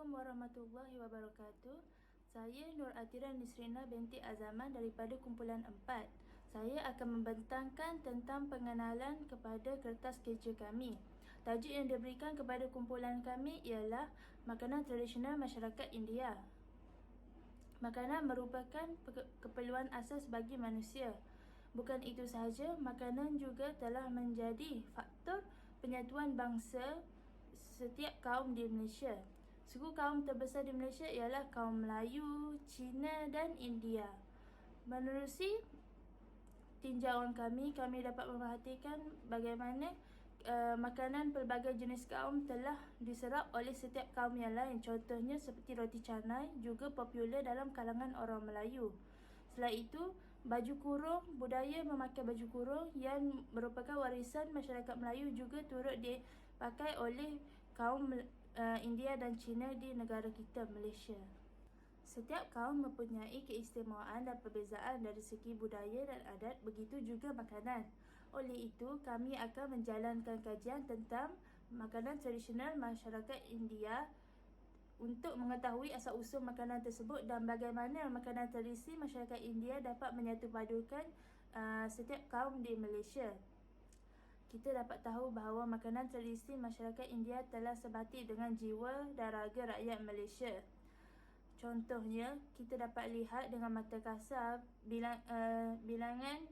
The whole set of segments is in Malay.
Assalamualaikum warahmatullahi wabarakatuh. Saya Nur Atira Nisrina binti Azaman daripada kumpulan 4. Saya akan membentangkan tentang pengenalan kepada kertas kerja kami. Tajuk yang diberikan kepada kumpulan kami ialah makanan tradisional masyarakat India. Makanan merupakan keperluan asas bagi manusia. Bukan itu sahaja, makanan juga telah menjadi faktor penyatuan bangsa setiap kaum di Malaysia. Suku kaum terbesar di Malaysia ialah kaum Melayu, Cina dan India. Menerusi tinjauan kami dapat memerhatikan bagaimana makanan pelbagai jenis kaum telah diserap oleh setiap kaum yang lain. Contohnya seperti roti canai juga popular dalam kalangan orang Melayu. Selain itu, baju kurung, budaya memakai baju kurung yang merupakan warisan masyarakat Melayu juga turut dipakai oleh kaum India dan Cina di negara kita, Malaysia. Setiap kaum mempunyai keistimewaan dan perbezaan dari segi budaya dan adat, begitu juga makanan. Oleh itu, kami akan menjalankan kajian tentang makanan tradisional masyarakat India untuk mengetahui asal-usul makanan tersebut dan bagaimana makanan tradisi masyarakat India dapat menyatupadukan setiap kaum di Malaysia. Kita dapat tahu bahawa makanan tradisi masyarakat India telah sebati dengan jiwa dan raga rakyat Malaysia. Contohnya, kita dapat lihat dengan mata kasar bilangan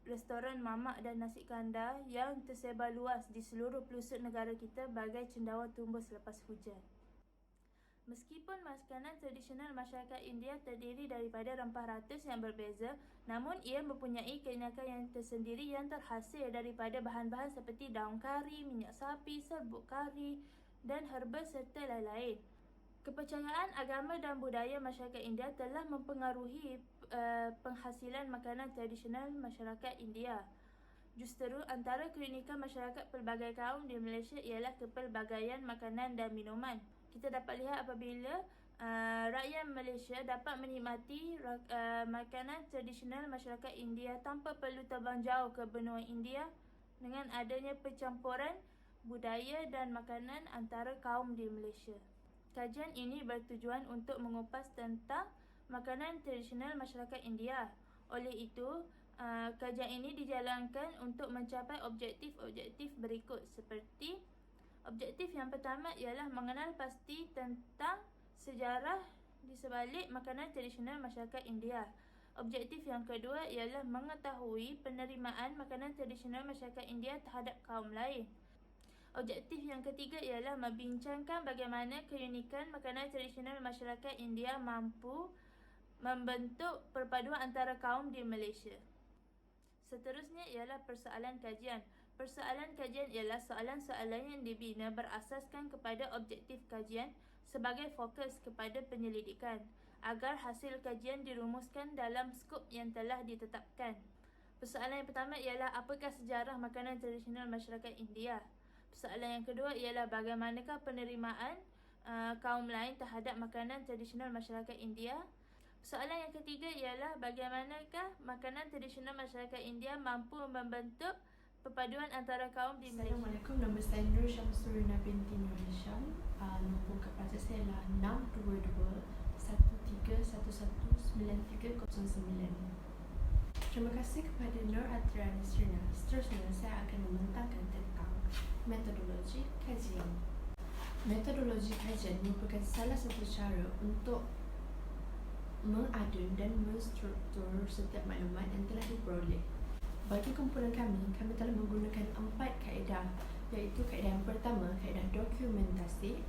restoran mamak dan nasi kandar yang tersebar luas di seluruh pelosok negara kita bagai cendawan tumbuh selepas hujan. Meskipun makanan tradisional masyarakat India terdiri daripada rempah ratus yang berbeza, namun ia mempunyai keunikan yang tersendiri yang terhasil daripada bahan-bahan seperti daun kari, minyak sapi, serbuk kari dan herba serta lain-lain. Kepercayaan agama dan budaya masyarakat India telah mempengaruhi penghasilan makanan tradisional masyarakat India. Justeru, antara keunikan masyarakat pelbagai kaum di Malaysia ialah kepelbagaian makanan dan minuman. Kita dapat lihat apabila rakyat Malaysia dapat menikmati makanan tradisional masyarakat India tanpa perlu terbang jauh ke benua India dengan adanya percampuran budaya dan makanan antara kaum di Malaysia. Kajian ini bertujuan untuk mengupas tentang makanan tradisional masyarakat India. Oleh itu, kajian ini dijalankan untuk mencapai objektif-objektif berikut seperti objektif yang pertama ialah mengenal pasti tentang sejarah di sebalik makanan tradisional masyarakat India. Objektif yang kedua ialah mengetahui penerimaan makanan tradisional masyarakat India terhadap kaum lain. Objektif yang ketiga ialah membincangkan bagaimana keunikan makanan tradisional masyarakat India mampu membentuk perpaduan antara kaum di Malaysia. Seterusnya ialah persoalan kajian. Persoalan kajian ialah soalan-soalan yang dibina berasaskan kepada objektif kajian sebagai fokus kepada penyelidikan agar hasil kajian dirumuskan dalam skop yang telah ditetapkan. Persoalan yang pertama ialah apakah sejarah makanan tradisional masyarakat India? Persoalan yang kedua ialah bagaimanakah penerimaan kaum lain terhadap makanan tradisional masyarakat India? Soalan yang ketiga ialah bagaimanakah makanan tradisional masyarakat India mampu membentuk perpaduan antara kaum di Malaysia. Assalamualaikum, nama saya Nur Syamsurina binti Nur Hisham. Nombor kad pelajar saya ialah 622-1311-9309. Terima kasih kepada Nur Atira Nisrina. Seterusnya saya akan membentangkan tentang metodologi kajian. Metodologi kajian merupakan salah satu cara untuk mengadun dan menstruktur setiap maklumat yang telah diperoleh. Bagi kumpulan kami telah menggunakan 4 kaedah, iaitu kaedah yang pertama, kaedah dokumentasi,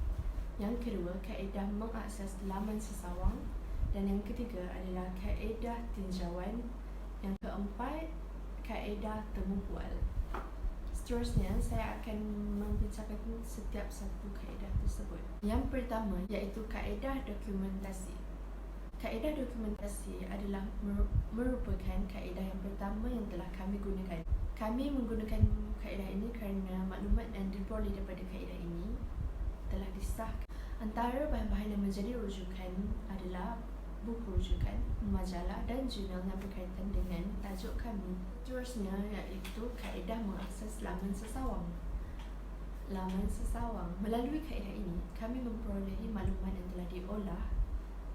yang kedua, kaedah mengakses laman sesawang, dan yang ketiga adalah kaedah tinjauan, yang keempat, kaedah temu bual. Seterusnya, saya akan membincangkan setiap satu kaedah tersebut. Yang pertama, iaitu kaedah dokumentasi. Kaedah dokumentasi adalah merupakan kaedah yang pertama yang telah kami gunakan. Kami menggunakan kaedah ini kerana maklumat yang diperoleh daripada kaedah ini telah disahkan. Antara bahan-bahan yang menjadi rujukan adalah buku rujukan, majalah dan jurnal yang berkaitan dengan tajuk kami. Seterusnya iaitu kaedah mengakses laman sesawang. laman sesawang. Melalui kaedah ini, kami memperolehi maklumat yang telah diolah,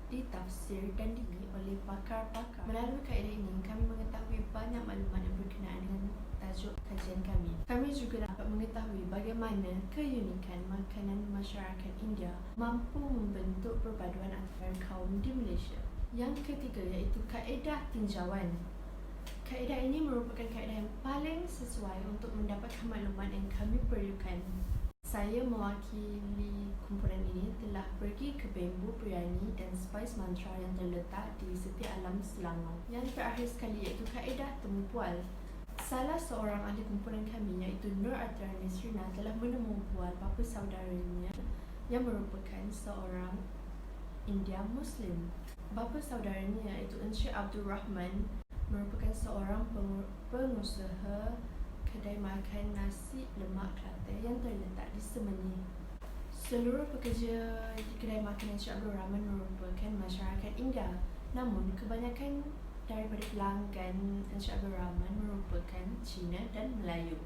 ditafsir dan dinilai oleh pakar-pakar. Melalui kaedah ini, kami mengetahui banyak maklumat yang berkenaan dengan tajuk kajian kami. Kami juga dapat mengetahui bagaimana keunikan makanan masyarakat India mampu membentuk perpaduan antara kaum di Malaysia. Yang ketiga iaitu kaedah tinjauan. Kaedah ini merupakan kaedah yang paling sesuai untuk mendapatkan maklumat yang kami perlukan. Saya mewakili kumpulan ini telah pergi ke Bambu Biryani dan Spice Mantra yang terletak di Setia Alam, Selangor. Yang terakhir sekali iaitu kaedah temu pual. Salah seorang ahli kumpulan kami iaitu Nur Atira Nisrina telah menemu pual bapa saudaranya yang merupakan seorang India Muslim. Bapa saudaranya iaitu Encik Abdul Rahman merupakan seorang pengusaha kedai makan nasi lemak Kelantan yang terletak di Semenyih. Seluruh pekerja di kedai makan Encik Abdul Rahman merupakan masyarakat India. Namun kebanyakan daripada pelanggan Encik Abdul Rahman merupakan Cina dan Melayu.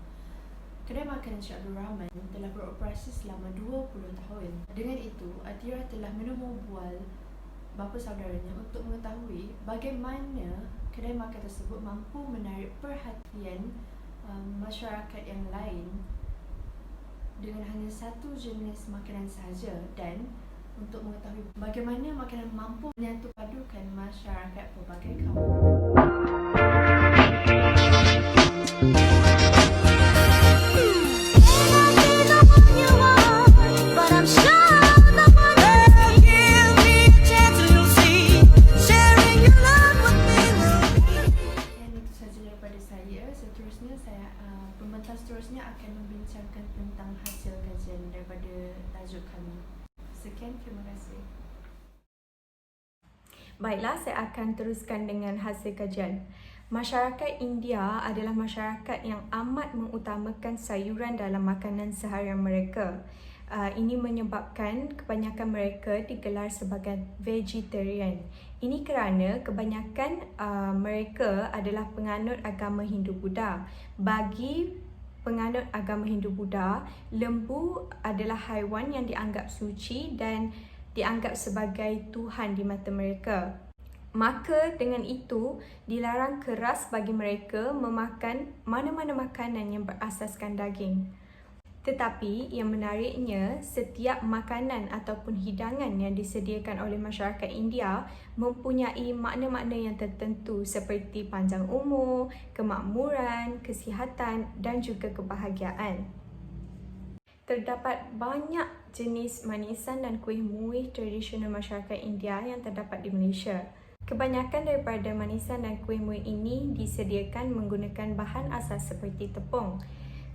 Kedai makan Encik Abdul Rahman telah beroperasi selama 20 tahun. Dengan itu, Atira telah menemu bual bapa saudaranya untuk mengetahui bagaimana kedai makan tersebut mampu menarik perhatian masyarakat yang lain dengan hanya satu jenis makanan sahaja, dan untuk mengetahui bagaimana makanan mampu menyatu padukan masyarakat pelbagai kaum. Pembentang seterusnya akan membincangkan tentang hasil kajian daripada tajuk kami. Sekian, terima kasih. Baiklah, saya akan teruskan dengan hasil kajian. Masyarakat India adalah masyarakat yang amat mengutamakan sayuran dalam makanan seharian mereka. Ini menyebabkan kebanyakan mereka digelar sebagai vegetarian. Ini kerana kebanyakan mereka adalah penganut agama Hindu-Buddha. Bagi penganut agama Hindu-Buddha, lembu adalah haiwan yang dianggap suci dan dianggap sebagai Tuhan di mata mereka. Maka dengan itu, dilarang keras bagi mereka memakan mana-mana makanan yang berasaskan daging. Tetapi yang menariknya, setiap makanan ataupun hidangan yang disediakan oleh masyarakat India mempunyai makna-makna yang tertentu seperti panjang umur, kemakmuran, kesihatan dan juga kebahagiaan. Terdapat banyak jenis manisan dan kuih muih tradisional masyarakat India yang terdapat di Malaysia. Kebanyakan daripada manisan dan kuih muih ini disediakan menggunakan bahan asas seperti tepung.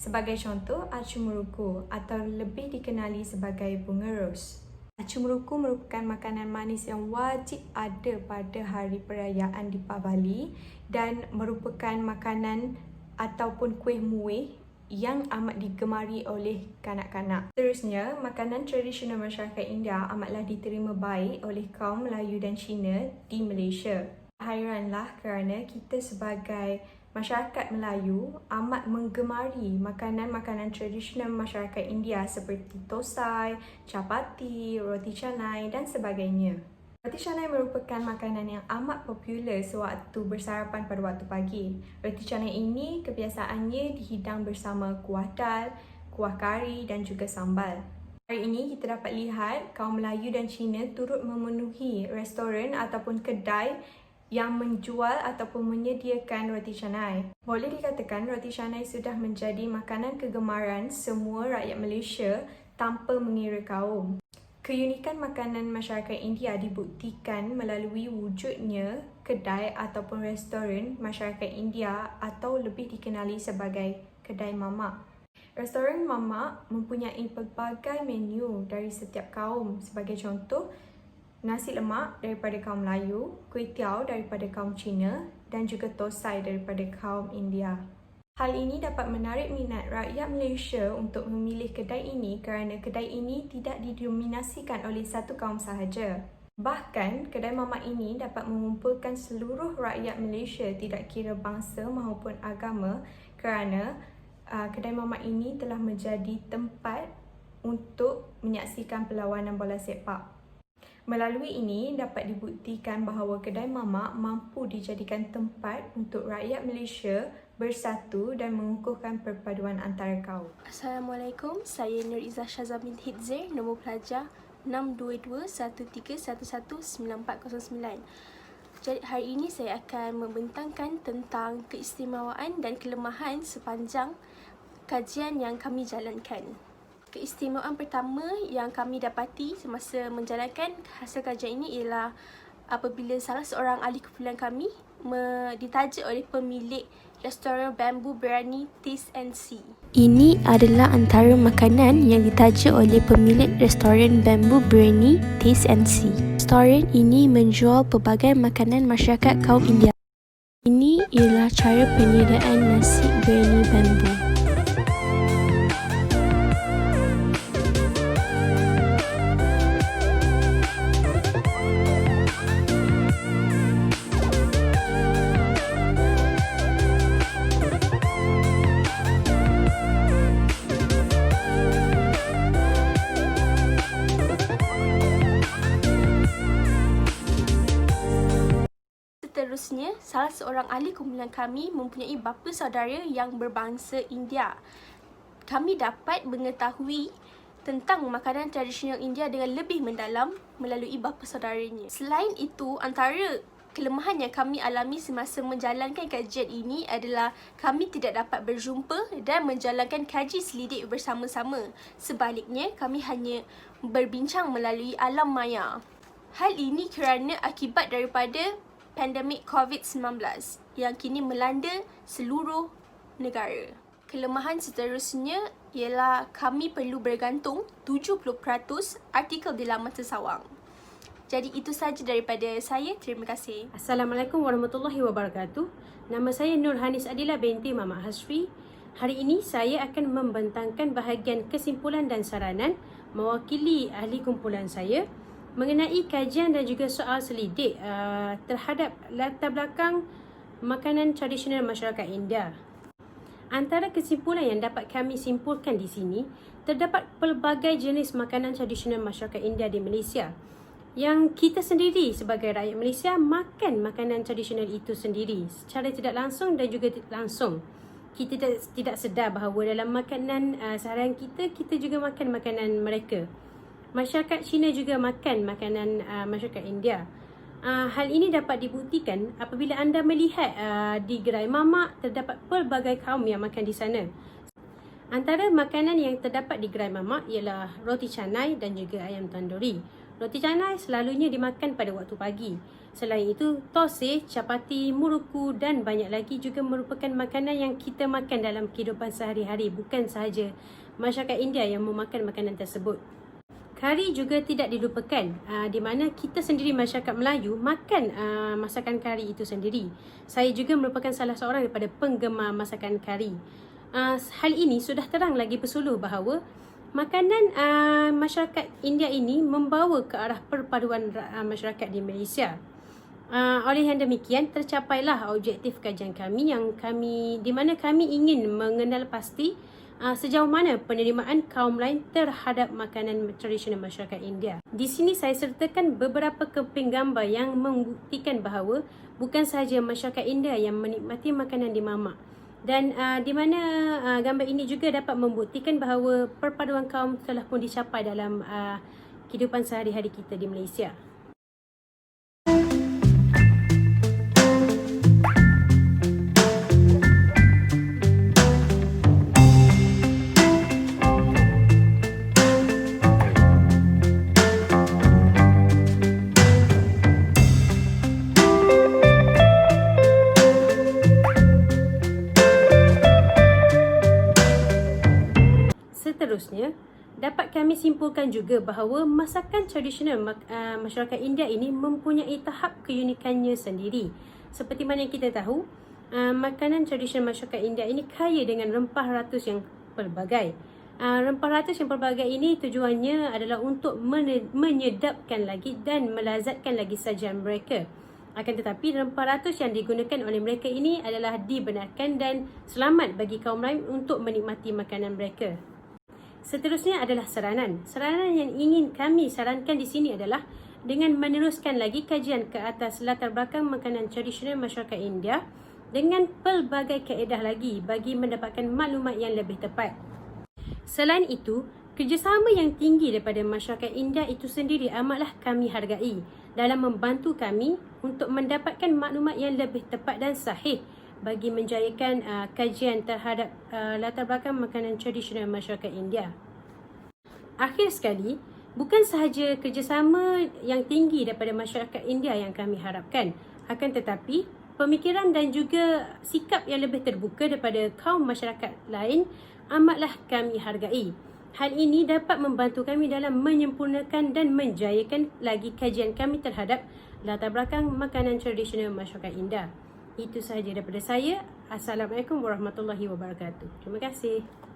Sebagai contoh, acu muruku atau lebih dikenali sebagai bunga ros. Acu muruku merupakan makanan manis yang wajib ada pada hari perayaan Deepavali dan merupakan makanan ataupun kuih muih yang amat digemari oleh kanak-kanak. Seterusnya, makanan tradisional masyarakat India amatlah diterima baik oleh kaum Melayu dan Cina di Malaysia. Hairanlah kerana kita sebagai masyarakat Melayu amat menggemari makanan-makanan tradisional masyarakat India seperti tosai, chapati, roti canai dan sebagainya. Roti canai merupakan makanan yang amat popular sewaktu bersarapan pada waktu pagi. Roti canai ini kebiasaannya dihidang bersama kuah dal, kuah kari dan juga sambal. Hari ini kita dapat lihat kaum Melayu dan Cina turut memenuhi restoran ataupun kedai yang menjual ataupun menyediakan roti canai. Boleh dikatakan roti canai sudah menjadi makanan kegemaran semua rakyat Malaysia tanpa mengira kaum. Keunikan makanan masyarakat India dibuktikan melalui wujudnya kedai ataupun restoran masyarakat India atau lebih dikenali sebagai kedai mamak. Restoran mamak mempunyai pelbagai menu dari setiap kaum. Sebagai contoh, nasi lemak daripada kaum Melayu, kuih tiaw daripada kaum Cina dan juga tosai daripada kaum India. Hal ini dapat menarik minat rakyat Malaysia untuk memilih kedai ini kerana kedai ini tidak didominasikan oleh satu kaum sahaja. Bahkan, kedai mamak ini dapat mengumpulkan seluruh rakyat Malaysia tidak kira bangsa maupun agama kerana kedai mamak ini telah menjadi tempat untuk menyaksikan perlawanan bola sepak. Melalui ini dapat dibuktikan bahawa kedai mamak mampu dijadikan tempat untuk rakyat Malaysia bersatu dan mengukuhkan perpaduan antara kaum. Assalamualaikum, saya Nur Izzah Shazah binti Hidzir, nombor pelajar 62213119409. Jadi hari ini saya akan membentangkan tentang keistimewaan dan kelemahan sepanjang kajian yang kami jalankan. Keistimewaan pertama yang kami dapati semasa menjalankan hasil kajian ini ialah apabila salah seorang ahli kumpulan kami ditaja oleh pemilik restoran Bamboo Biryani Taste and See. Ini adalah antara makanan yang ditaja oleh pemilik restoran Bamboo Biryani Taste and See. Restoran ini menjual pelbagai makanan masyarakat kaum India. Ini ialah cara penyediaan nasi biryani bambu. Seterusnya, salah seorang ahli kumpulan kami mempunyai bapa saudara yang berbangsa India. Kami dapat mengetahui tentang makanan tradisional India dengan lebih mendalam melalui bapa saudaranya. Selain itu, antara kelemahan yang kami alami semasa menjalankan kajian ini adalah kami tidak dapat berjumpa dan menjalankan kaji selidik bersama-sama. Sebaliknya, kami hanya berbincang melalui alam maya. Hal ini kerana akibat daripada pandemik COVID-19 yang kini melanda seluruh negara. Kelemahan seterusnya ialah kami perlu bergantung 70% artikel di laman tersawang. Jadi itu sahaja daripada saya. Terima kasih. Assalamualaikum warahmatullahi wabarakatuh. Nama saya Nurhanis Adila binti Mamak Hasri. Hari ini saya akan membentangkan bahagian kesimpulan dan saranan mewakili ahli kumpulan saya mengenai kajian dan juga soal selidik terhadap latar belakang makanan tradisional masyarakat India. Antara kesimpulan yang dapat kami simpulkan di sini, terdapat pelbagai jenis makanan tradisional masyarakat India di Malaysia yang kita sendiri sebagai rakyat Malaysia makan makanan tradisional itu sendiri secara tidak langsung dan juga tidak langsung. Kita tidak sedar bahawa dalam makanan seharian kita juga makan makanan mereka. Masyarakat Cina juga makan makanan masyarakat India. Hal ini dapat dibuktikan apabila anda melihat di gerai mamak terdapat pelbagai kaum yang makan di sana. Antara makanan yang terdapat di gerai mamak ialah roti canai dan juga ayam tanduri. Roti canai selalunya dimakan pada waktu pagi. Selain itu, tosai, capati, muruku dan banyak lagi juga merupakan makanan yang kita makan dalam kehidupan sehari-hari. Bukan sahaja masyarakat India yang memakan makanan tersebut. Kari juga tidak dilupakan, di mana kita sendiri masyarakat Melayu makan masakan kari itu sendiri. Saya juga merupakan salah seorang daripada penggemar masakan kari. Hal ini sudah terang lagi bersuluh bahawa makanan masyarakat India ini membawa ke arah perpaduan masyarakat di Malaysia. Oleh yang demikian, tercapailah objektif kajian kami di mana kami ingin mengenal pasti sejauh mana penerimaan kaum lain terhadap makanan tradisional masyarakat India. Di sini saya sertakan beberapa keping gambar yang membuktikan bahawa bukan sahaja masyarakat India yang menikmati makanan di mamak. Dan di mana gambar ini juga dapat membuktikan bahawa perpaduan kaum telah pun dicapai dalam kehidupan sehari-hari kita di Malaysia. Seterusnya, dapat kami simpulkan juga bahawa masakan tradisional masyarakat India ini mempunyai tahap keunikannya sendiri. Seperti mana yang kita tahu, makanan tradisional masyarakat India ini kaya dengan rempah ratus yang pelbagai. Rempah ratus yang pelbagai ini tujuannya adalah untuk menyedapkan lagi dan melazatkan lagi sajian mereka. Akan tetapi rempah ratus yang digunakan oleh mereka ini adalah dibenarkan dan selamat bagi kaum lain untuk menikmati makanan mereka. Seterusnya adalah saranan. Saranan yang ingin kami sarankan di sini adalah dengan meneruskan lagi kajian ke atas latar belakang makanan tradisional masyarakat India dengan pelbagai kaedah lagi bagi mendapatkan maklumat yang lebih tepat. Selain itu, kerjasama yang tinggi daripada masyarakat India itu sendiri amatlah kami hargai dalam membantu kami untuk mendapatkan maklumat yang lebih tepat dan sahih bagi menjayakan kajian terhadap latar belakang makanan tradisional masyarakat India. Akhir sekali, bukan sahaja kerjasama yang tinggi daripada masyarakat India yang kami harapkan, akan tetapi pemikiran dan juga sikap yang lebih terbuka daripada kaum masyarakat lain amatlah kami hargai. Hal ini dapat membantu kami dalam menyempurnakan dan menjayakan lagi kajian kami terhadap latar belakang makanan tradisional masyarakat India. Itu sahaja daripada saya. Assalamualaikum warahmatullahi wabarakatuh. Terima kasih.